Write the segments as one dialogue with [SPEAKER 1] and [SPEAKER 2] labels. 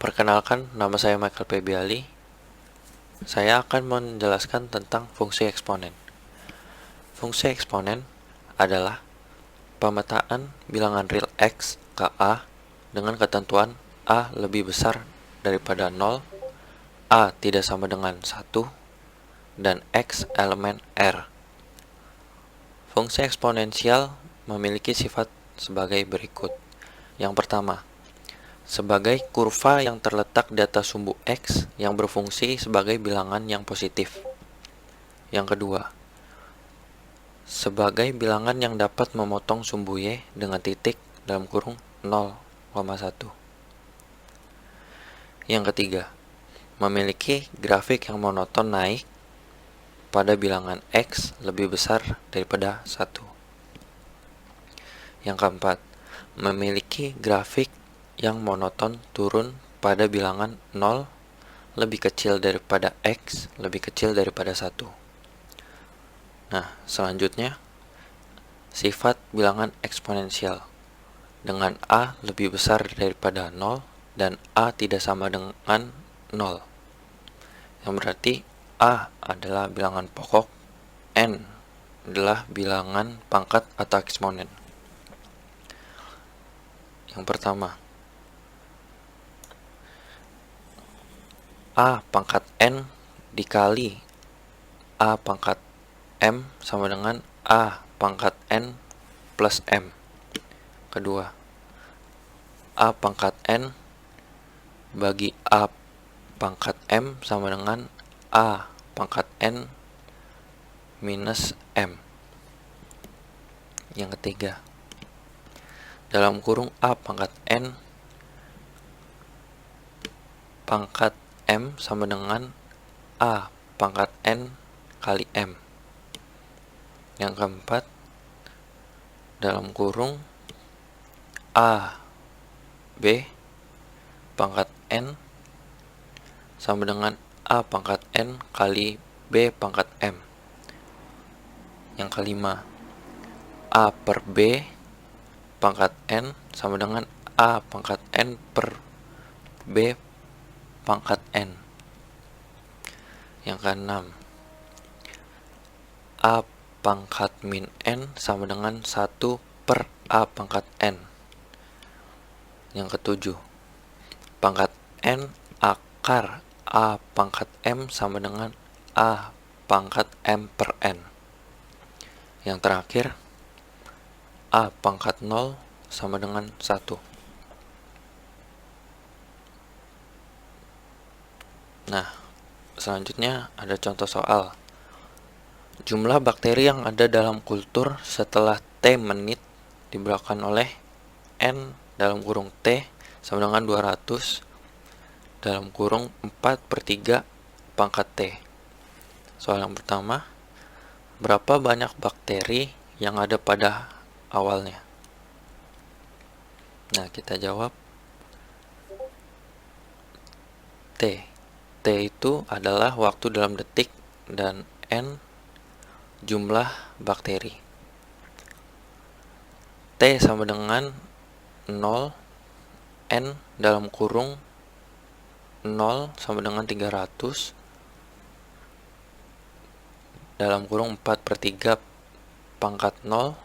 [SPEAKER 1] Perkenalkan, nama saya Michael Febiali. Saya akan menjelaskan tentang fungsi eksponen. Fungsi eksponen adalah pemetaan bilangan real X ke A dengan ketentuan A lebih besar daripada 0, A tidak sama dengan 1, dan X elemen R. Fungsi eksponensial memiliki sifat sebagai berikut. Yang pertama, sebagai kurva yang terletak di atas sumbu X yang berfungsi sebagai bilangan yang positif. Yang kedua, sebagai bilangan yang dapat memotong sumbu Y dengan titik dalam kurung 0,1. Yang ketiga, memiliki grafik yang monoton naik pada bilangan X lebih besar daripada 1. Yang keempat, memiliki grafik yang monoton turun pada bilangan 0 lebih kecil daripada X lebih kecil daripada 1. Nah, selanjutnya, sifat bilangan eksponensial dengan A lebih besar daripada 0 dan A tidak sama dengan 0. Yang berarti A adalah bilangan pokok, N adalah bilangan pangkat atau eksponen. Yang pertama, A pangkat N dikali A pangkat M sama dengan A pangkat N plus M. Kedua, A pangkat N bagi A pangkat M sama dengan A pangkat N minus M. Yang ketiga, dalam kurung A pangkat N pangkat M sama dengan A pangkat N kali M. Yang keempat, dalam kurung A B pangkat N sama dengan A pangkat N kali B pangkat M. Yang kelima, A per B pangkat N sama dengan A pangkat N per B pangkat N. Yang keenam, A pangkat min N sama dengan 1 per A pangkat N. Yang ketujuh, pangkat N akar A pangkat M sama dengan A pangkat M per N. Yang terakhir, A pangkat 0 sama dengan 1. Nah, selanjutnya ada contoh soal. Jumlah bakteri yang ada dalam kultur setelah T menit diberikan oleh N dalam kurung T sama dengan 200 dalam kurung 4/3 pangkat T. Soal yang pertama, berapa banyak bakteri yang ada pada awalnya? Nah, kita jawab T. T itu adalah waktu dalam detik dan N jumlah bakteri. T sama dengan 0, N dalam kurung 0 sama dengan 300 dalam kurung 4/3 pangkat 0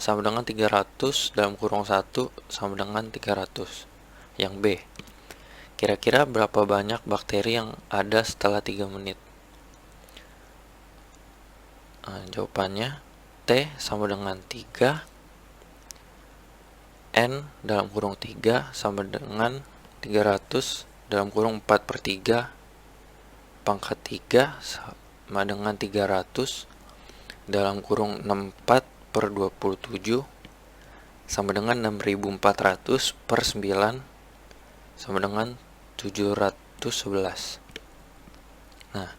[SPEAKER 1] sama dengan 300 dalam kurung 1 sama dengan 300. Yang B, kira-kira berapa banyak bakteri yang ada setelah 3 menit? Nah, jawabannya T sama dengan 3, N dalam kurung 3 sama dengan 300 dalam kurung 4/3 pangkat 3 sama dengan 300 dalam kurung 64/27 sama dengan 6400 per 9 sama dengan 711. Nah,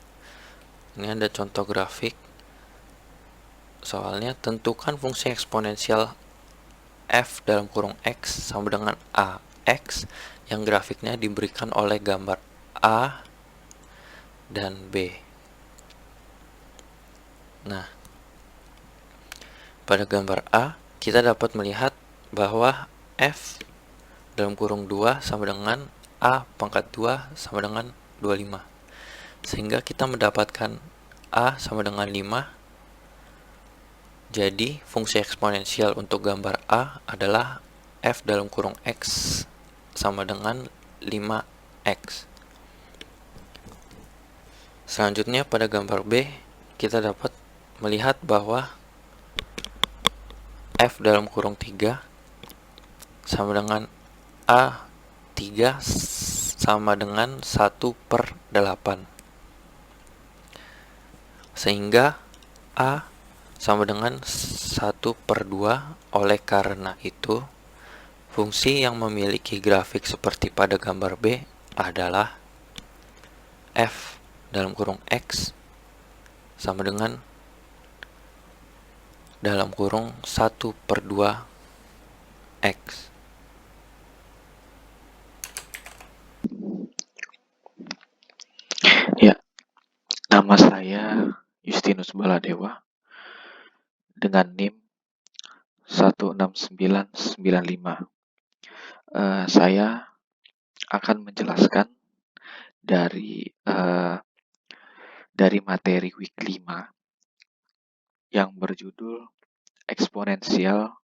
[SPEAKER 1] ini ada contoh grafik. Soalnya, tentukan fungsi eksponensial f dalam kurung x sama dengan ax yang grafiknya diberikan oleh gambar A dan B. Nah, pada gambar A kita dapat melihat bahwa f dalam kurung 2 sama dengan A pangkat 2 sama dengan 25. Sehingga kita mendapatkan A sama dengan 5. Jadi fungsi eksponensial untuk gambar A adalah f dalam kurung x sama dengan 5x. Selanjutnya pada gambar B, kita dapat melihat bahwa f dalam kurung 3 sama dengan A3 sama dengan 1/8. Sehingga A sama dengan 1/2. Oleh karena itu, fungsi yang memiliki grafik seperti pada gambar B adalah f dalam kurung x sama dengan dalam kurung 1/2 x.
[SPEAKER 2] Ya, nama saya Justinus Baladewa dengan NIM 16995. Saya akan menjelaskan dari materi week 5 yang berjudul eksponensial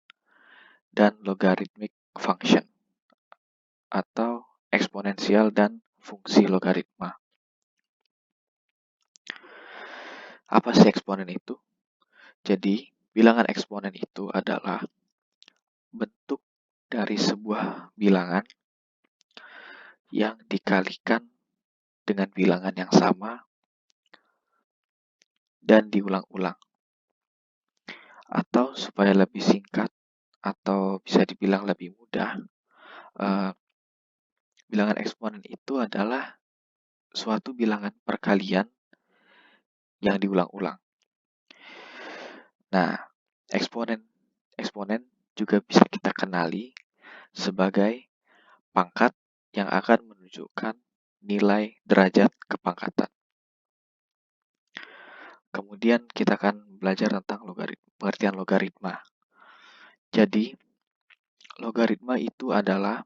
[SPEAKER 2] dan logarithmic function atau eksponensial dan fungsi logaritma. Apa sih eksponen itu? Jadi, bilangan eksponen itu adalah bentuk dari sebuah bilangan yang dikalikan dengan bilangan yang sama dan diulang-ulang. Atau supaya lebih singkat atau bisa dibilang lebih mudah, bilangan eksponen itu adalah suatu bilangan perkalian yang diulang-ulang. Nah, eksponen juga bisa kita kenali sebagai pangkat yang akan menunjukkan nilai derajat kepangkatan. Kemudian kita akan belajar tentang pengertian logaritma. Jadi, logaritma itu adalah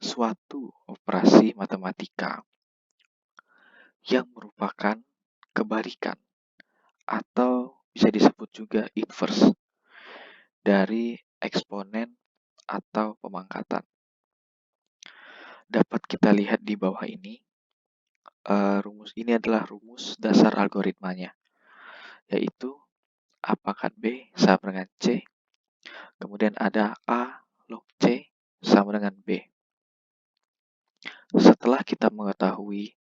[SPEAKER 2] suatu operasi matematika yang merupakan kebalikan atau bisa disebut juga inverse dari eksponen atau pemangkatan. Dapat kita lihat di bawah ini, rumus ini adalah rumus dasar algoritmanya, yaitu A pangkat B sama dengan C, kemudian ada A log C sama dengan B. Setelah kita mengetahui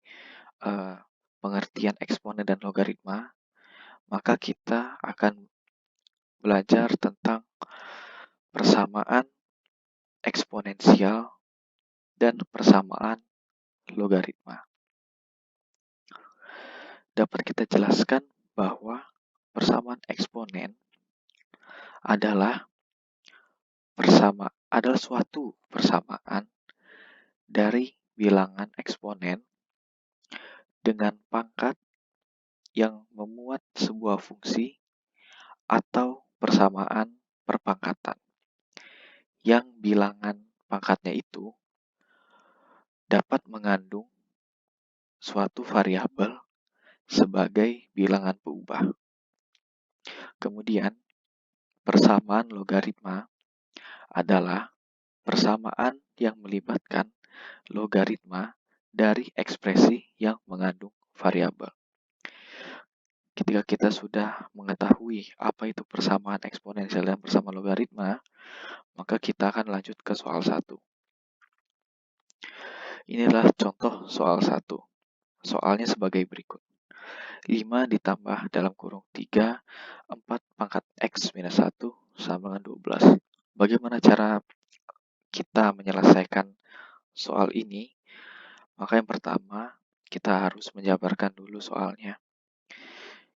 [SPEAKER 2] pengertian eksponen dan logaritma, maka kita akan belajar tentang persamaan eksponensial dan persamaan logaritma. Dapat kita jelaskan bahwa persamaan eksponen adalah suatu persamaan dari bilangan eksponen dengan pangkat yang memuat sebuah fungsi atau persamaan perpangkatan yang bilangan pangkatnya itu dapat mengandung suatu variabel sebagai bilangan peubah. Kemudian, persamaan logaritma adalah persamaan yang melibatkan logaritma dari ekspresi yang mengandung variabel. Ketika kita sudah mengetahui apa itu persamaan eksponensial dan persamaan logaritma, maka kita akan lanjut ke soal 1. Inilah contoh soal 1. Soalnya sebagai berikut. 5 ditambah dalam kurung 3, 4 pangkat X minus 1 sama dengan 12. Bagaimana cara kita menyelesaikan soal ini? Maka yang pertama, kita harus menjabarkan dulu soalnya.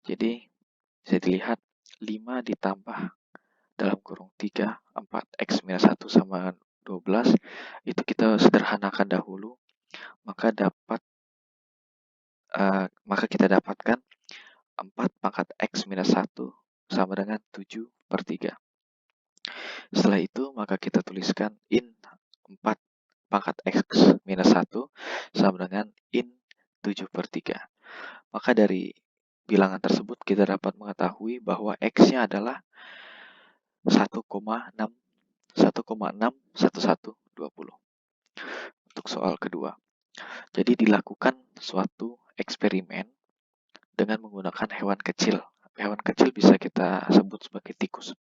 [SPEAKER 2] Jadi, bisa dilihat 5 ditambah dalam kurung 3, 4 X minus 1 sama 12. Itu kita sederhanakan dahulu. Maka kita dapatkan 4 pangkat X minus 1 sama dengan 7/3. Setelah itu, maka kita tuliskan in 4 pangkat X minus 1 sama dengan in 7/3. Maka dari bilangan tersebut kita dapat mengetahui bahwa X-nya adalah 1,61120. Untuk soal kedua. Jadi dilakukan suatu eksperimen dengan menggunakan hewan kecil. Hewan kecil bisa kita sebut sebagai tikus.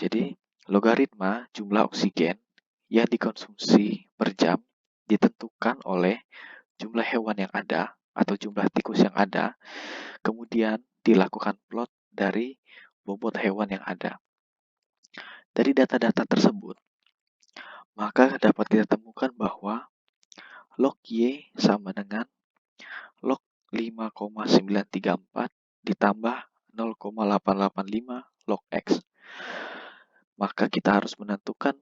[SPEAKER 2] Jadi logaritma jumlah oksigen yang dikonsumsi per jam ditentukan oleh jumlah hewan yang ada atau jumlah tikus yang ada, kemudian dilakukan plot dari bobot hewan yang ada. Dari data-data tersebut, maka dapat kita temukan bahwa log Y sama dengan log 5,934 ditambah 0,885 log X. Maka kita harus menentukan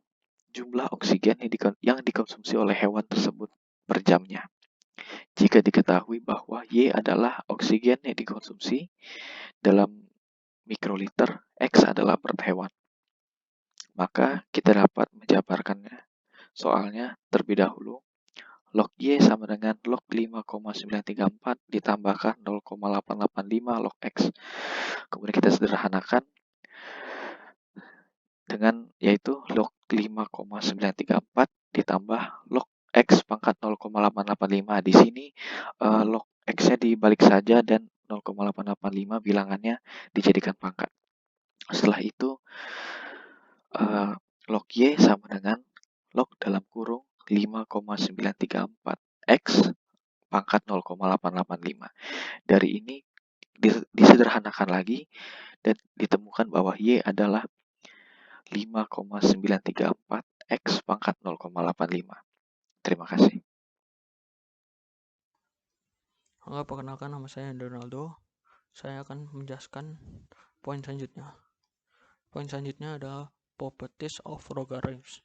[SPEAKER 2] jumlah oksigen yang dikonsumsi oleh hewan tersebut per jamnya. Jika diketahui bahwa Y adalah oksigen yang dikonsumsi dalam mikroliter, X adalah berat hewan. Maka kita dapat menjabarkannya soalnya terlebih dahulu. Log Y sama dengan log 5,934 ditambahkan 0,885 log X. Kemudian kita sederhanakan dengan yaitu log 5,934 ditambah log X pangkat 0,885. Di sini log X-nya dibalik saja dan 0,885 bilangannya dijadikan pangkat. Setelah itu log Y sama dengan log dalam kurung 5,934 X pangkat 0,885. Dari ini disederhanakan lagi dan ditemukan bahwa Y adalah 5,934 X pangkat 0,85. Terima kasih.
[SPEAKER 3] Halo, perkenalkan nama saya Donaldo. Saya akan menjelaskan poin selanjutnya. Poin selanjutnya adalah properties of logarithms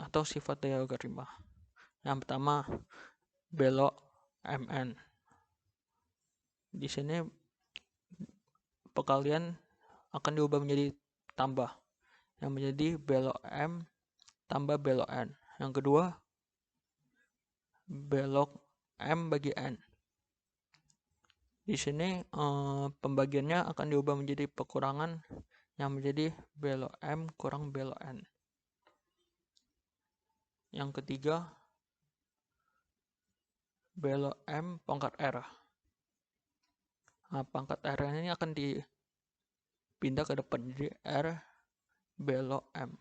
[SPEAKER 3] atau sifat dari logaritma. Yang pertama, belok mn. Di sini perkalian akan diubah menjadi tambah, yang menjadi belok m tambah belok n. Yang kedua, belok m bagi n. Di sini pembagiannya akan diubah menjadi pengurangan, yang menjadi belok m kurang belok n. Yang ketiga, belok m pangkat r. Nah, pangkat r ini akan dipindah ke depan, jadi r belok m.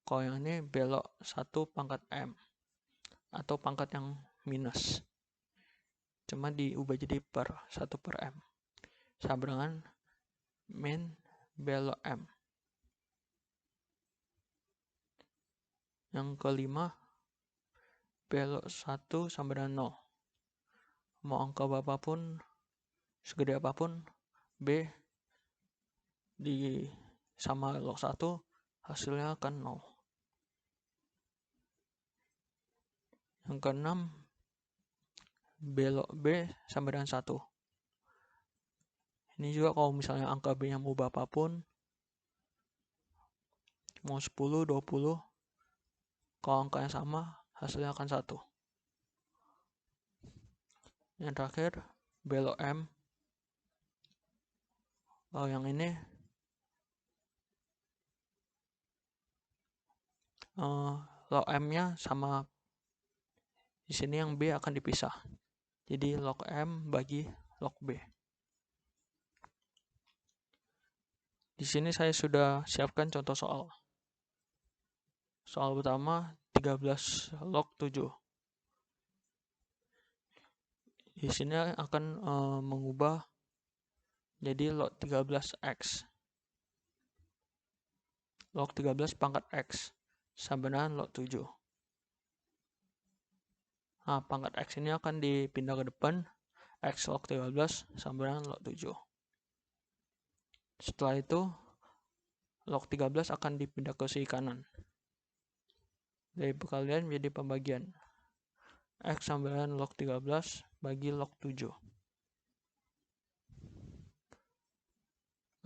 [SPEAKER 3] Kalau yang ini belok 1 pangkat m atau pangkat yang minus, cuma diubah jadi per 1 per m, sama dengan min belok m. Yang kelima, belok 1 sama dengan 0. Mau angka berapapun, segede apapun, B di sama log 1, hasilnya akan 0. Yang keenam, belok B sama dengan 1. Ini juga kalau misalnya angka B yang mau berapapun, mau 10, 20, kalau angkanya sama, hasilnya akan 1. Yang terakhir, belok M. Kalau yang ini, log M-nya sama, di sini yang B akan dipisah. Jadi log M bagi log B. Di sini saya sudah siapkan contoh soal. Soal pertama 13 log 7. Di sini akan mengubah jadi log 13x. Log 13 pangkat x sama dengan log 7. Nah, pangkat x ini akan dipindah ke depan, x log 13 sama dengan log 7. Setelah itu, log 13 akan dipindah ke sisi kanan. Dari perkalian menjadi pembagian. X sama dengan log 13 bagi log 7.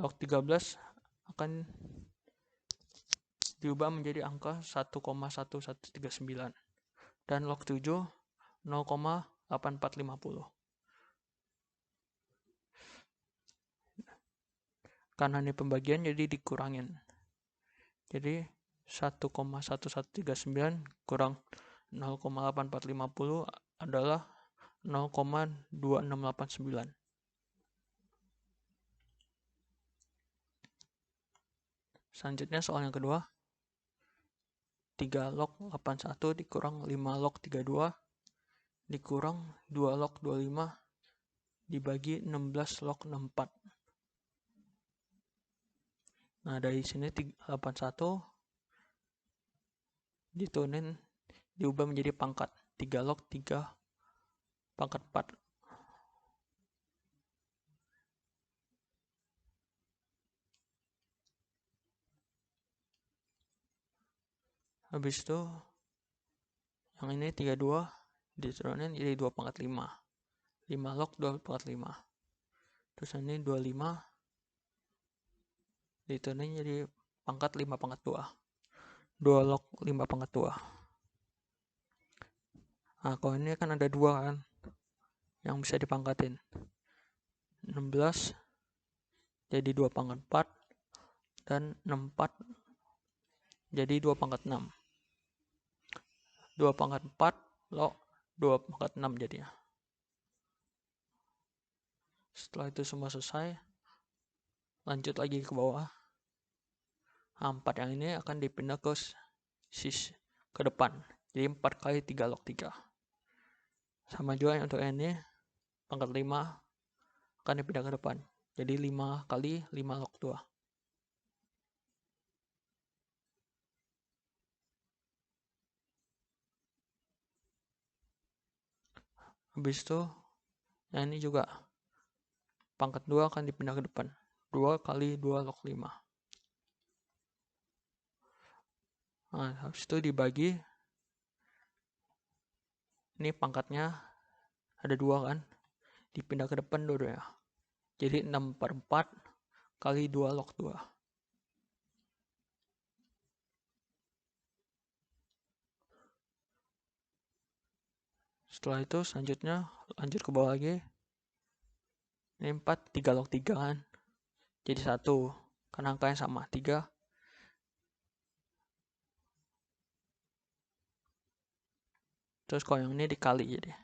[SPEAKER 3] Log 13 akan diubah menjadi angka 1,1139 dan log 7 0,8450. Karena ini pembagian jadi dikurangin. Jadi 1,1139 kurang 0,8450 adalah 0,2689. Selanjutnya soal yang kedua. 3 log 81 dikurang 5 log 32 dikurang 2 log 25 dibagi 16 log 64. Nah, dari sini 81 diturunin diubah menjadi pangkat 3 log 3 pangkat 4. Habis itu yang ini 32 diturunin jadi 2 pangkat 5. 5 log 2 pangkat 5. Terus ini 25 diturunin jadi pangkat 5 pangkat 2. 2 log 5 pangkat 2. Nah, kalau ini kan ada 2 kan yang bisa dipangkatin. 16 jadi 2 pangkat 4 dan 64 jadi 2 pangkat 6. 2 pangkat 4 log 2 pangkat 6 jadinya. Setelah itu semua selesai, lanjut lagi ke bawah. 4 yang ini akan dipindah ke depan. Jadi 4 kali 3 log 3. Sama juga untuk ini, pangkat 5 akan dipindah ke depan. Jadi 5 kali 5 log 2. Habis itu, yang ini juga pangkat 2 akan dipindah ke depan. 2 kali 2 log 5. Nah, habis itu dibagi. Ini pangkatnya ada 2 kan. Dipindah ke depan dulu ya. Jadi 6/4 kali 2 log 2. Setelah itu selanjutnya lanjut ke bawah lagi. Ini 4, 3 log 3 kan. Jadi 1. Karena angkanya sama, 3. Terus kalau yang ini dikali jadi.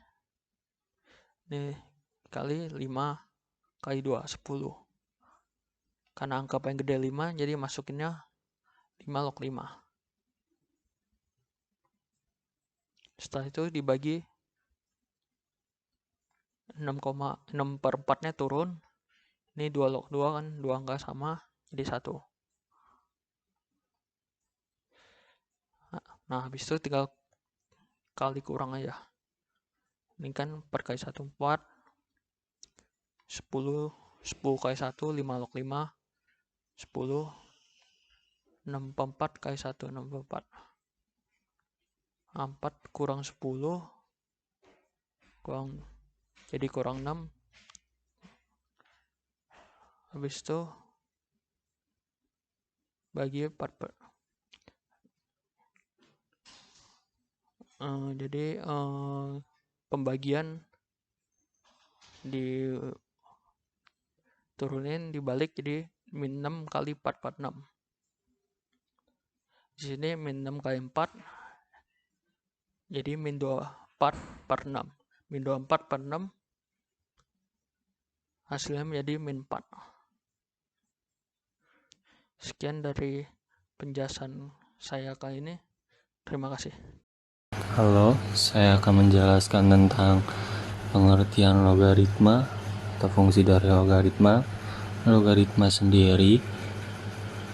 [SPEAKER 3] Ini dikali 5 kali 2, 10. Karena angka paling gede 5, jadi masukinnya 5 log 5. Setelah itu dibagi 6/4-nya turun. Ini 2 log 2 kan, 2 angka sama, jadi 1. Nah, habis itu tinggal kali kurang aja. Ini kan 4 kali 1, 4. 10 kali 1, 5 log 5. 10. 6/4 kali 1, 6/4. 4 kurang 10. Jadi kurang 6. Habis itu bagi 4. Jadi pembagian diturunin dibalik jadi min 6 kali 4 per 6. Di sini min 6 kali 4 jadi min 24 per 6. Min 24 per 6 hasilnya menjadi min 4. Sekian dari penjelasan saya kali ini. Terima kasih.
[SPEAKER 4] Halo, saya akan menjelaskan tentang pengertian logaritma atau fungsi dari logaritma. Logaritma sendiri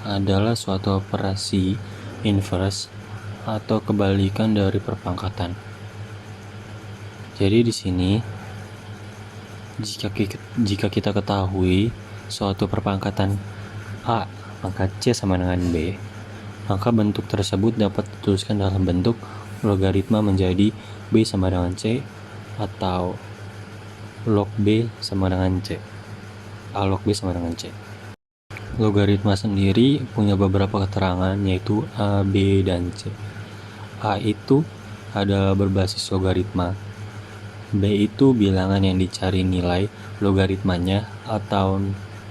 [SPEAKER 4] adalah suatu operasi inverse atau kebalikan dari perpangkatan. Jadi di sini jika kita ketahui suatu perpangkatan A pangkat C sama dengan B, maka bentuk tersebut dapat dituliskan dalam bentuk logaritma menjadi B sama dengan C atau log B sama dengan C. A log B sama dengan C. Logaritma sendiri punya beberapa keterangan, yaitu A, B, dan C. A itu adalah berbasis logaritma. B itu bilangan yang dicari nilai logaritmanya atau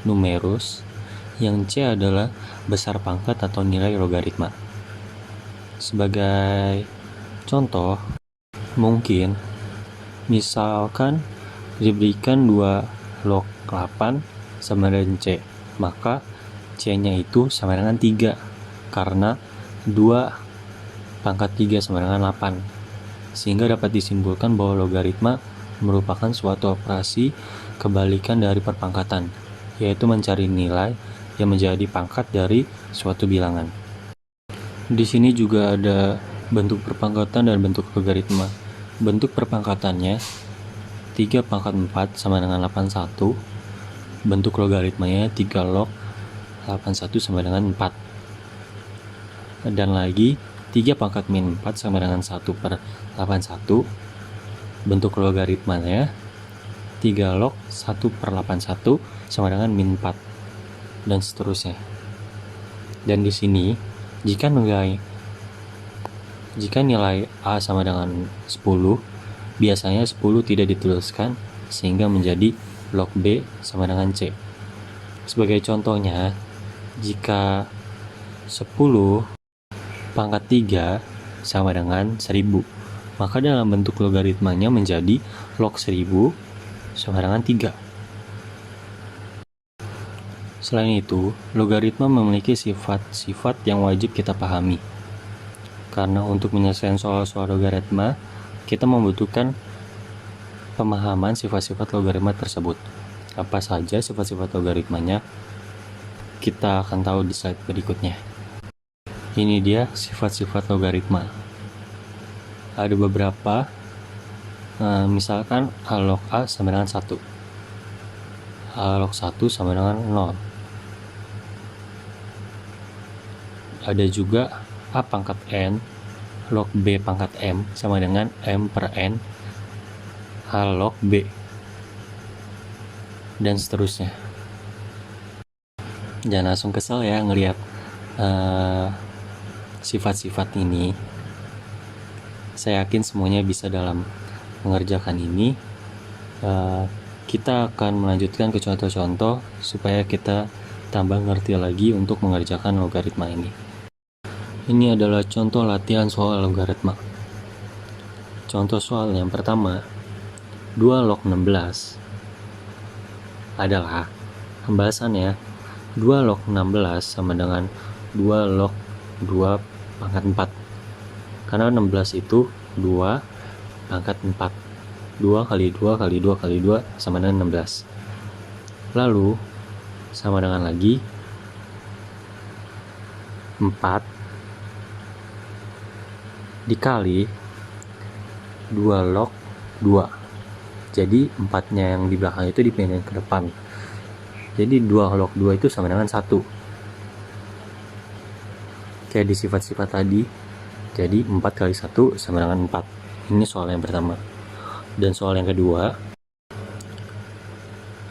[SPEAKER 4] numerus. Yang C adalah besar pangkat atau nilai logaritma. Sebagai contoh, mungkin misalkan diberikan 2 log 8 sama dengan C, maka C-nya itu sama dengan 3, karena 2 pangkat 3 sama dengan 8. Sehingga dapat disimpulkan bahwa logaritma merupakan suatu operasi kebalikan dari perpangkatan, yaitu mencari nilai yang menjadi pangkat dari suatu bilangan. Di sini juga ada bentuk perpangkatan dan bentuk logaritma. Bentuk perpangkatannya 3 pangkat 4 sama dengan 81. Bentuk logaritmanya 3 log 81 sama dengan 4. Dan lagi 3 pangkat min 4 sama dengan 1 per 81. Bentuk logaritmanya 3 log 1 per 81 sama dengan min 4. Dan seterusnya. Dan di sini jika nilai A sama dengan 10, biasanya 10 tidak dituliskan sehingga menjadi log B sama dengan C. Sebagai contohnya, jika 10 pangkat 3 sama dengan 1000, maka dalam bentuk logaritmanya menjadi log 1000 sama dengan 3. Selain itu, logaritma memiliki sifat-sifat yang wajib kita pahami. Karena untuk menyelesaikan soal-soal logaritma, kita membutuhkan pemahaman sifat-sifat logaritma tersebut. Apa saja sifat-sifat logaritmanya? Kita akan tahu di slide berikutnya. Ini dia sifat-sifat logaritma. Ada beberapa, misalkan A log A sama dengan 1. A log 1 sama dengan 0. Ada juga A pangkat N log B pangkat M sama dengan M per N A log B, dan seterusnya. Jangan langsung kesel ya ngelihat sifat-sifat ini. Saya yakin semuanya bisa dalam mengerjakan ini. Kita akan melanjutkan ke contoh-contoh supaya kita tambah ngerti lagi untuk mengerjakan logaritma ini. Ini adalah contoh latihan soal logaritma. Contoh soal yang pertama, 2 log 16 adalah pembahasannya 2 log 16 sama dengan 2 log 2 pangkat 4. Karena 16 itu 2 pangkat 4. 2 kali 2 kali 2 kali 2 sama dengan 16. Lalu sama dengan lagi 4 dikali 2 log 2. Jadi 4-nya yang di belakang itu dipindahin ke depan. Jadi 2 log 2 itu sama dengan 1. Kayak di sifat-sifat tadi. Jadi 4 kali 1 sama dengan 4. Ini soal yang pertama. Dan soal yang kedua,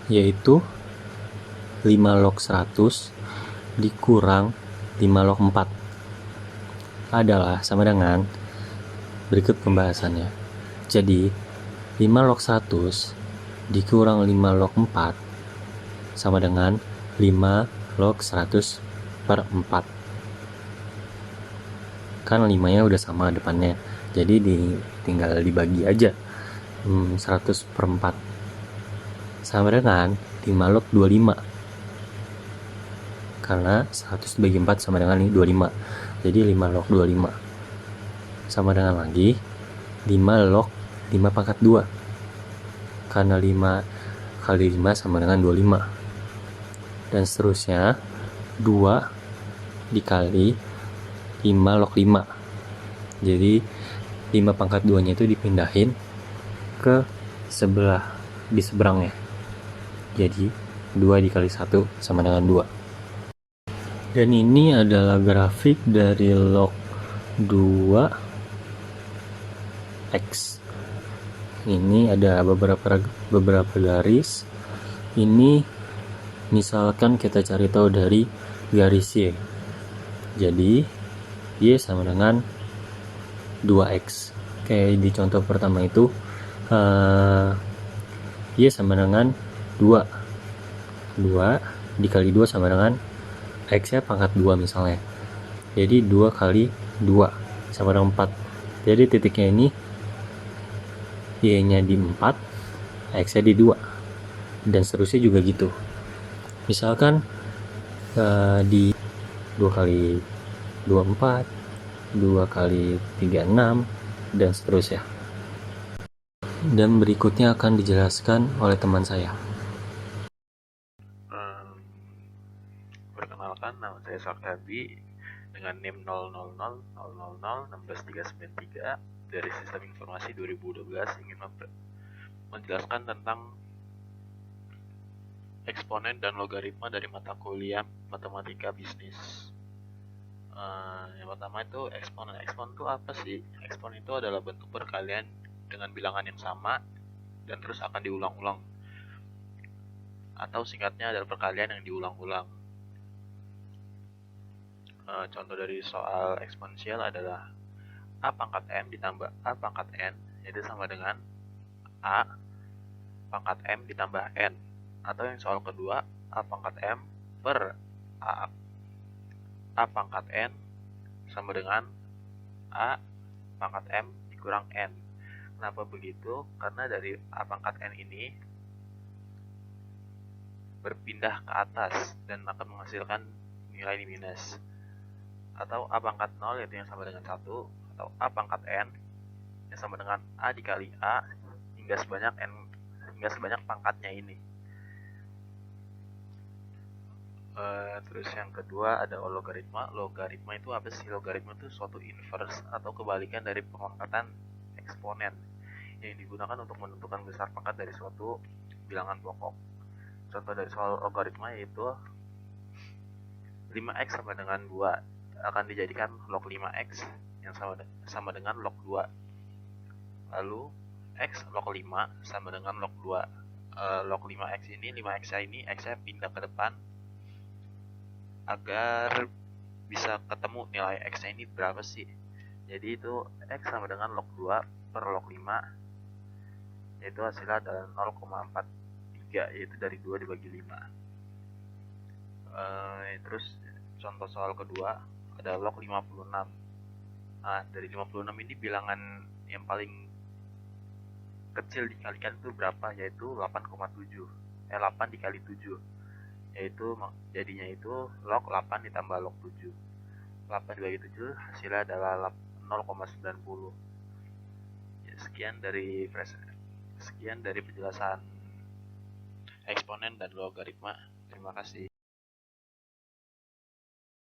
[SPEAKER 4] yaitu 5 log 100 dikurang 5 log 4 adalah sama dengan berikut pembahasannya. Jadi 5 log 100 dikurang 5 log 4 sama dengan 5 log 100 per 4. Kan 5-nya udah sama depannya, jadi tinggal dibagi aja. 100 per 4 sama dengan 5 log 25. Karena 100 dibagi 4 sama dengan 25. Jadi 5 log 25 sama dengan lagi 5 log 5 pangkat 2. Karena 5 kali 5 sama dengan 25. Dan seterusnya 2 dikali 5 log 5. Jadi 5 pangkat 2 nya itu dipindahin ke sebelah di seberangnya. Jadi 2 dikali 1 sama dengan 2. Dan ini adalah grafik dari log 2 X. Ini ada beberapa garis. Ini Misalkan kita cari tahu dari garis Y. Jadi Y sama dengan 2X. Kayak di contoh pertama itu Y sama dengan 2. 2 dikali 2 sama dengan X nya pangkat 2 misalnya. Jadi 2 kali 2 sama dengan 4. Jadi titiknya ini Y nya di 4, X nya di 2. Dan seterusnya juga gitu. Misalkan di 2 kali 2 4, 2 kali 3 6, dan seterusnya. Dan berikutnya akan dijelaskan oleh teman saya.
[SPEAKER 1] Perkenalkan, nama saya Sarkadi dengan NIM 00000016393 dari Sistem Informasi 2012 ingin menjelaskan tentang eksponen dan logaritma dari mata kuliah Matematika Bisnis. Yang pertama itu eksponen. Eksponen itu apa sih? Eksponen itu adalah bentuk perkalian dengan bilangan yang sama dan terus akan diulang-ulang. Atau singkatnya adalah perkalian yang diulang-ulang. Contoh dari soal eksponensial adalah A pangkat M ditambah A pangkat N, itu sama dengan A pangkat M ditambah N. Atau yang soal kedua, A pangkat M per A pangkat N sama dengan A pangkat M dikurang N. Kenapa begitu? Karena dari A pangkat N ini berpindah ke atas dan akan menghasilkan nilai minus. Atau A pangkat 0 yaitu yang sama dengan 1, atau A pangkat N yang sama dengan A dikali A hingga sebanyak pangkatnya ini. Terus yang kedua ada logaritma. Logaritma itu apa sih? Logaritma itu suatu inverse atau kebalikan dari pengangkatan eksponen yang digunakan untuk menentukan besar pangkat dari suatu bilangan pokok. Contoh dari soal logaritma yaitu 5x sama dengan 2 akan dijadikan log 5x yang sama dengan log 2. Lalu x log 5 sama dengan log 2. Log 5x ini, 5x ini x-nya pindah ke depan agar bisa ketemu nilai x-nya ini berapa sih. Jadi itu x sama dengan log 2 per log 5, yaitu hasilnya adalah 0,43, yaitu dari 2 dibagi 5. Terus contoh soal kedua ada log 56. Nah, dari 56 ini bilangan yang paling kecil dikalikan itu berapa? Yaitu 8,7. 8 dikali 7. Yaitu jadinya itu log 8 ditambah log 7. 8 dibagi 7 hasilnya adalah 0,90. Ya, sekian dari penjelasan eksponen dan logaritma. Terima kasih.